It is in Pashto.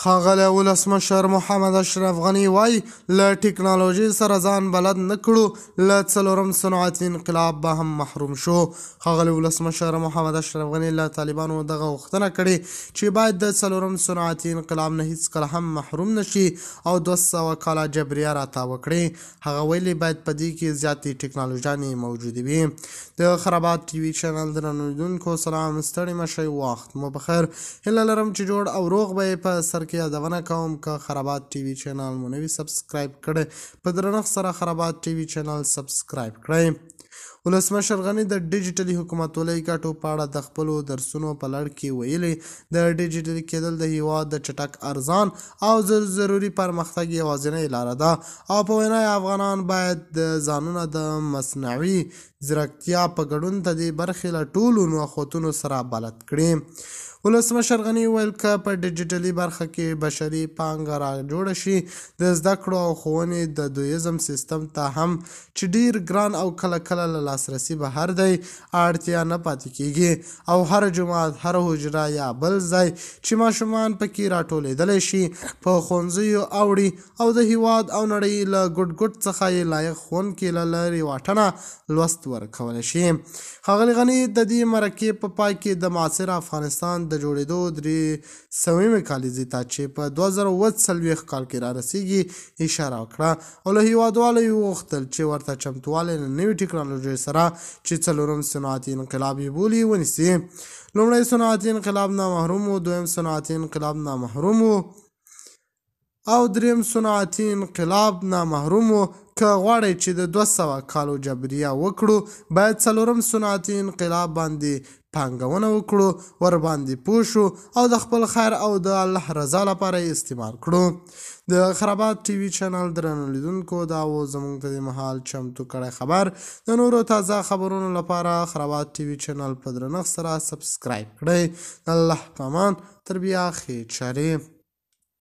ښاغلی ولسمشر محمد اشرف غني وایي له ټکنالوژۍ سره ځان بلد نه کړو له څلورم صنعتي انقلاب به هم محروم شو. ښاغلی ولسمشر محمد اشرف غني له طالبانو دغه غوښتنه کړې چې باید د څلورم صنعتي انقلاب نه هیڅکله هم محروم نشي او 200 کاله جبریه راتاو کړي. هغه ویلي باید په دې کې زیاتې ټکنالوژانې موجودې وي. د خرابات ټي وي چینل درنو لیدونکو سلام، ستړي مه شئ، وخت مو بخیر. هیله لرم چې جوړ او روغ به یې په سر کې یادونه کوم که خرابات ټي وي چینل مو نه وي سبسکرایب کړی، په درنښت سره خرابات ټي وي چینل سبسکرایب کړئ. ولسمشر غني د ډیجیټلي حکومتولۍ ګټو په اړه د خپلو درسونو په لړ کې ویلي د ډیجیټلي کېدل د هیواد د چټک، ارزان او ضروري پرمختګ یوازینۍ لاره ده او په وینا افغانان باید د ځانونه د مصنوعي ځیرکتیا په ګډون د دې برخې له ټولو نوښتونو سره بلد کړي. ولسمشر غني ویل که په ډیجیټلي برخه کې بشري پانګه را جوړه شي د زده کړو او ښوونې د دویزم سیستم ته هم چې ډیر ګران او کله کله له لاسرسي بهر دی اړتیا نه پاتې کیږي او هر جومات، هر حجره یا بل ځای چې ماشومان پکې راټولېدلی شي په ښوونځیو اوړي او د هیواد او نړۍ له ګوټ څخه یې لایق ښوونکي له لرې واټنه لوست ورکولی شي. ښاغلي غني د دې مرکې په پای کې د معاصر افغانستان د جوړېدو 300مې کلیزې ته چې په 2040 کال کې را رسیږي اشاره وکړه او له هیوادوالو یې وغوښتل چې ورته چمتووالی له نوې ټکنالوژۍ سره چې څلورم صنعتي انقلاب یې بولي ونیسي. لومړی صنعتي انقلاب نامحروم و، دویم صنعتي انقلاب نامحروم و او دریم صنعتي انقلاب نامحروم و. که غواړئ چې د 200 کالو جبریه وکړو باید څلورم صنعتي انقلاب باندې پانګونه وکړو، ور باندې پوه شو او د خپل خیر او د الله رضا لپاره یې استعمال کړو. د خرابات ټي وي چینل درنو لیدونکو دا و زموږ د دې مهال چمتو کړی خبر. د نورو تازه خبرونو لپاره خرابات ټي وي چینل په درنښت سره سبسکرایب کړئ. د الله په امان، تر بیا ښې چارې.